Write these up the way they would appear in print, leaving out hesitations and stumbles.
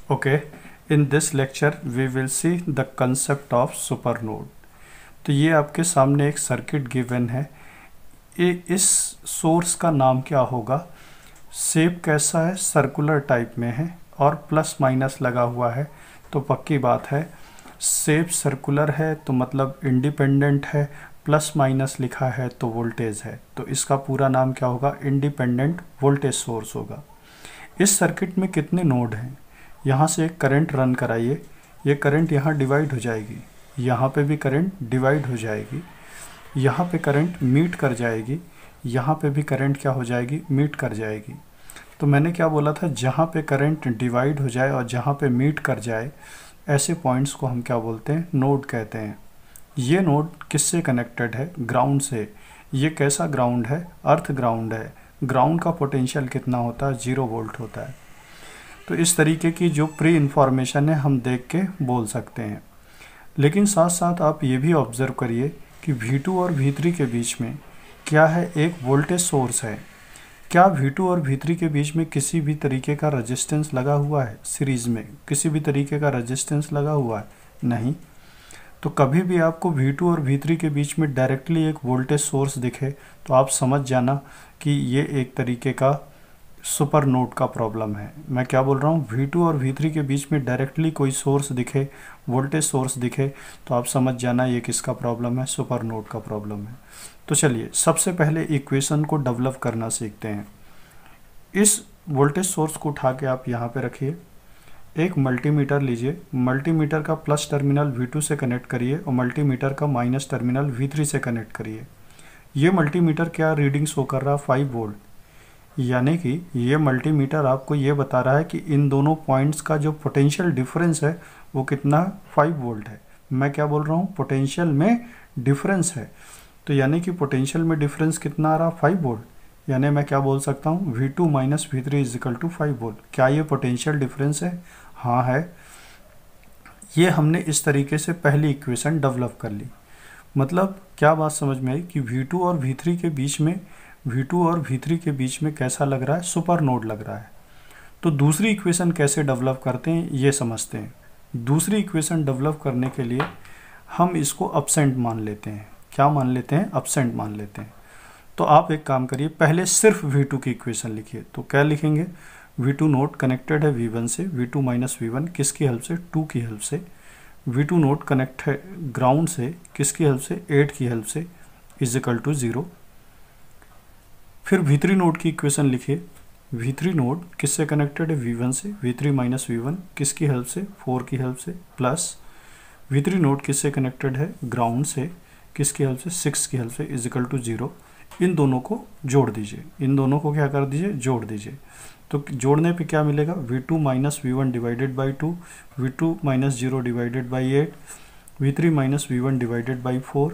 Okay, in this lecture we will see the concept of supernode। तो ये आपके सामने एक सर्किट गिवन है। इस सोर्स का नाम क्या होगा? शेप कैसा है? सर्कुलर टाइप में है और प्लस माइनस लगा हुआ है, तो पक्की बात है शेप सर्कुलर है तो मतलब इंडिपेंडेंट है, प्लस माइनस लिखा है तो वोल्टेज है, तो इसका पूरा नाम क्या होगा? इंडिपेंडेंट वोल्टेज सोर्स होगा। इस सर्किट में कितने नोड हैं? यहाँ से एक करंट रन कराइए, ये करंट यहाँ डिवाइड हो जाएगी, यहाँ पे भी करंट डिवाइड हो जाएगी, यहाँ पे करंट मीट कर जाएगी, यहाँ पे भी करंट क्या हो जाएगी? मीट कर जाएगी। तो मैंने क्या बोला था? जहाँ पे करंट डिवाइड हो जाए और जहाँ पे मीट कर जाए, ऐसे पॉइंट्स को हम क्या बोलते हैं? नोड कहते हैं। ये नोड किससे कनेक्टेड है? ग्राउंड से। ये कैसा ग्राउंड है? अर्थ ग्राउंड है। ग्राउंड का पोटेंशियल कितना होता है? 0 वोल्ट होता है। तो इस तरीके की जो प्री इन्फॉर्मेशन है हम देख के बोल सकते हैं। लेकिन साथ साथ आप ये भी ऑब्ज़र्व करिए कि V2 और V3 के बीच में क्या है? एक वोल्टेज सोर्स है। क्या V2 और V3 के बीच में किसी भी तरीके का रेजिस्टेंस लगा हुआ है? सीरीज़ में किसी भी तरीके का रेजिस्टेंस लगा हुआ है? नहीं। तो कभी भी आपको V2 और V3 के बीच में डायरेक्टली एक वोल्टेज सोर्स दिखे तो आप समझ जाना कि ये एक तरीके का सुपर नोड का प्रॉब्लम है। मैं क्या बोल रहा हूँ? V2 और V3 के बीच में डायरेक्टली कोई सोर्स दिखे, वोल्टेज सोर्स दिखे, तो आप समझ जाना ये किसका प्रॉब्लम है? सुपर नोड का प्रॉब्लम है। तो चलिए सबसे पहले इक्वेशन को डेवलप करना सीखते हैं। इस वोल्टेज सोर्स को उठा के आप यहाँ पे रखिए, एक मल्टीमीटर लीजिए, मल्टीमीटर का प्लस टर्मिनल V2 से कनेक्ट करिए और मल्टीमीटर का माइनस टर्मिनल V3 से कनेक्ट करिए। ये मल्टीमीटर क्या रीडिंग शो कर रहा है? 5 वोल्ट। यानी कि ये मल्टीमीटर आपको ये बता रहा है कि इन दोनों पॉइंट्स का जो पोटेंशियल डिफरेंस है वो कितना? 5 वोल्ट है। मैं क्या बोल रहा हूँ? पोटेंशियल में डिफरेंस है। तो यानी कि पोटेंशियल में डिफरेंस कितना आ रहा? 5 वोल्ट। यानी मैं क्या बोल सकता हूँ? V2 minus V3 is equal to 5 volt. क्या ये पोटेंशियल डिफरेंस है? हाँ है। ये हमने इस तरीके से पहली इक्वेशन डेवलप कर ली। मतलब क्या बात समझ में आई कि V2 और V3 के बीच में कैसा लग रहा है? सुपर नोड लग रहा है। तो दूसरी इक्वेशन कैसे डेवलप करते हैं ये समझते हैं। दूसरी इक्वेशन डेवलप करने के लिए हम इसको अपसेंट मान लेते हैं। क्या मान लेते हैं? अपसेंट मान लेते हैं। तो आप एक काम करिए, पहले सिर्फ V2 की इक्वेशन लिखिए। तो क्या लिखेंगे? V2 नोड कनेक्टेड है V1 से, V2 माइनस V1 किसकी हेल्प से? 2 की हेल्प से। V2 नोड कनेक्ट है ग्राउंड से, किसकी हेल्प से? 8 की हेल्प से, इज इक्वल टू 0। फिर V3 नोड की इक्वेशन लिखिए। V3 नोड किससे कनेक्टेड है? V1 से, V3 माइनस V1 किसकी हेल्प से? 4 की हेल्प से, प्लस V3 नोड किससे कनेक्टेड है? ग्राउंड से, किसकी हेल्प से? 6 की हेल्प से, इज इक्वल टू 0। इन दोनों को जोड़ दीजिए। इन दोनों को क्या कर दीजिए? जोड़ दीजिए। तो जोड़ने पे क्या मिलेगा? V2 minus V1 divided by 2, V2 minus 0 divided by 8, V3 minus V1 divided by 4,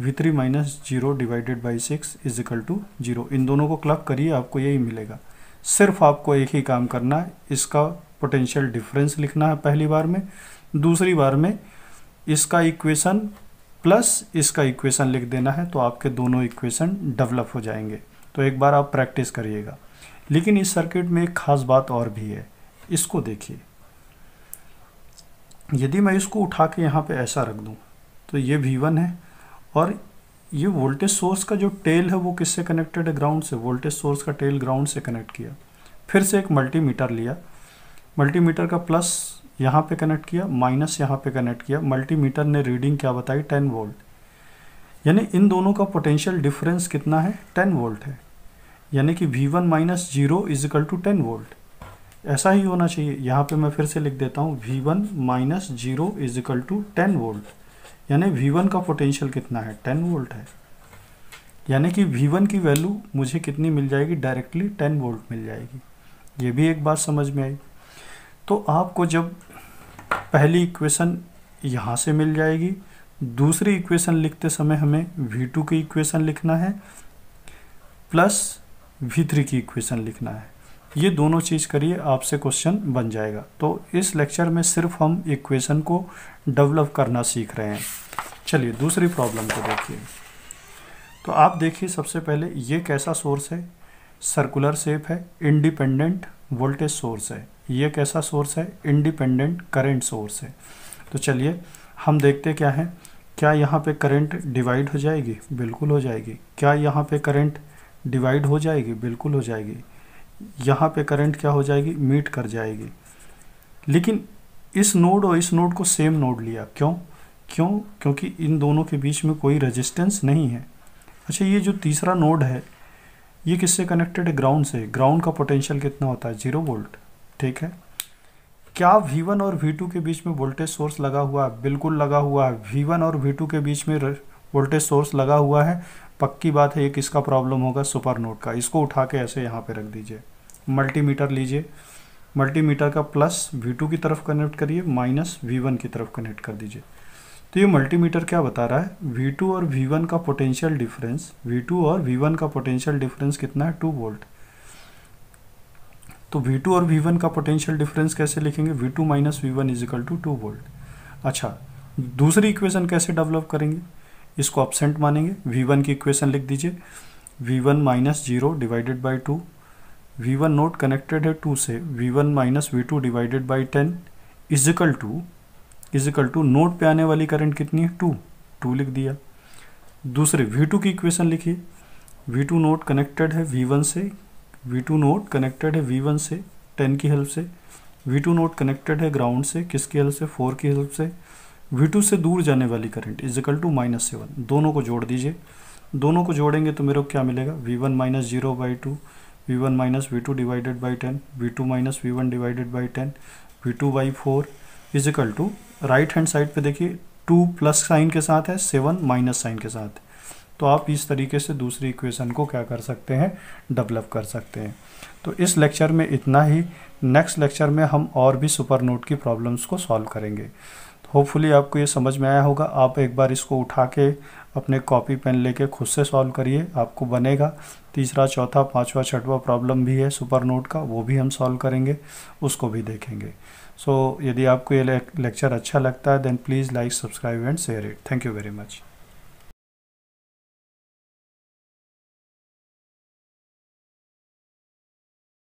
V3 minus 0 divided by 6 is equal to 0। इन दोनों को क्लब करिए, आपको यही मिलेगा। सिर्फ आपको एक ही काम करना है, इसका पोटेंशियल डिफरेंस लिखना है पहली बार में, दूसरी बार में इसका इक्वेशन प्लस इसका इक्वेशन लिख देना है, तो आपके दोनों इक्वेशन डेवलप हो जाएंगे। तो एक बार आप प्रैक्टिस करिएगा। लेकिन इस सर्किट में एक खास बात और भी है, इसको देखिए। यदि मैं इसको उठा के यहाँ पे ऐसा रख दूँ तो ये V1 है और ये वोल्टेज सोर्स का जो टेल है वो किससे कनेक्टेड है? ग्राउंड से। वोल्टेज सोर्स का टेल ग्राउंड से कनेक्ट किया। फिर से एक मल्टीमीटर लिया, मल्टीमीटर का प्लस यहाँ पे कनेक्ट किया, माइनस यहाँ पे कनेक्ट किया। मल्टीमीटर ने रीडिंग क्या बताई? 10 वोल्ट। यानी इन दोनों का पोटेंशियल डिफरेंस कितना है? 10 वोल्ट है। यानी कि V1 minus 0 is equal to 10 volt. ऐसा ही होना चाहिए। यहाँ पे मैं फिर से लिख देता हूँ, V1 minus 0 is equal to 10 volt. यानी V1 का पोटेंशियल कितना है? 10 वोल्ट है। यानी कि V1 की वैल्यू मुझे कितनी मिल जाएगी? डायरेक्टली 10 वोल्ट मिल जाएगी। ये भी एक बात समझ में आई। तो आपको जब पहली इक्वेशन यहाँ से मिल जाएगी, दूसरी इक्वेशन लिखते समय हमें V2 की इक्वेशन लिखना है प्लस V3 की इक्वेशन लिखना है। ये दोनों चीज़ करिए, आपसे क्वेश्चन बन जाएगा। तो इस लेक्चर में सिर्फ हम इक्वेशन को डेवलप करना सीख रहे हैं। चलिए दूसरी प्रॉब्लम को देखिए। तो आप देखिए, सबसे पहले ये कैसा सोर्स है? सर्कुलर शेप है, इंडिपेंडेंट वोल्टेज सोर्स है। ये कैसा सोर्स है, इंडिपेंडेंट करंट सोर्स है। तो चलिए हम देखते क्या है, क्या यहाँ पे करंट डिवाइड हो जाएगी, बिल्कुल हो जाएगी। क्या यहाँ पे करंट डिवाइड हो जाएगी, बिल्कुल हो जाएगी। यहाँ पे करंट क्या हो जाएगी, मीट कर जाएगी। लेकिन इस नोड और इस नोड को सेम नोड लिया, क्योंकि इन दोनों के बीच में कोई रेजिस्टेंस नहीं है। अच्छा, ये जो तीसरा नोड है ये किससे कनेक्टेड है, ग्राउंड से। ग्राउंड का पोटेंशियल कितना होता है, 0 वोल्ट, ठीक है। क्या V1 और V2 के बीच में वोल्टेज सोर्स लगा हुआ है, बिल्कुल लगा हुआ है। V1 और V2 के बीच में वोल्टेज सोर्स लगा हुआ है, पक्की बात है। ये किसका प्रॉब्लम होगा, सुपर नोड का। इसको उठा के ऐसे यहाँ पे रख दीजिए। मल्टीमीटर लीजिए, मल्टीमीटर का प्लस V2 की तरफ कनेक्ट करिए, माइनस V1 की तरफ कनेक्ट कर दीजिए। तो ये मल्टीमीटर क्या बता रहा है, V2 और V1 का पोटेंशियल डिफरेंस, V2 और V1 का पोटेंशियल डिफरेंस कितना है, 2 वोल्ट। तो V2 और V1 का पोटेंशियल डिफरेंस कैसे लिखेंगे, V2 minus V1 is equal to 2 volt. अच्छा, दूसरी इक्वेशन कैसे डेवलप करेंगे, इसको अपसेंट मानेंगे। V1 की इक्वेशन लिख दीजिए, V1 minus 0 divided by 2, V1 node connected है 2 से, V1 minus V2 divided by 10 is equal to node पे आने वाली करंट कितनी है, 2 लिख दिया। दूसरे V2 की इक्वेशन लिखिए, V2 नोड कनेक्टेड है V1 से, V2 नोड कनेक्टेड है V1 से 10 की हेल्प से, V2 नोड कनेक्टेड है ग्राउंड से, किसकी हेल्प से, 4 की हेल्प से। V2 से दूर जाने वाली करंट इजिकल टू -7। दोनों को जोड़ दीजिए, दोनों को जोड़ेंगे तो मेरे को क्या मिलेगा, V1 minus 0 by 2, V1 minus V2 divided by 10, V2 minus V1 divided by 10, V2 by 4 is equal to, right hand side पे देखिए 2 प्लस साइन के साथ है, 7 माइनस साइन के साथ। तो आप इस तरीके से दूसरी इक्वेशन को क्या कर सकते हैं, डेवलप कर सकते हैं। तो इस लेक्चर में इतना ही। नेक्स्ट लेक्चर में हम और भी सुपर नोड की प्रॉब्लम्स को सॉल्व करेंगे। तो होपफुली आपको ये समझ में आया होगा। आप एक बार इसको उठा के अपने कॉपी पेन लेके खुद से सॉल्व करिए, आपको बनेगा। तीसरा, चौथा, पांचवा, छठवा प्रॉब्लम भी है सुपर नोड का, वो भी हम सॉल्व करेंगे, उसको भी देखेंगे। सो यदि आपको ये लेक्चर अच्छा लगता है then please like, subscribe and share it. Thank you very much.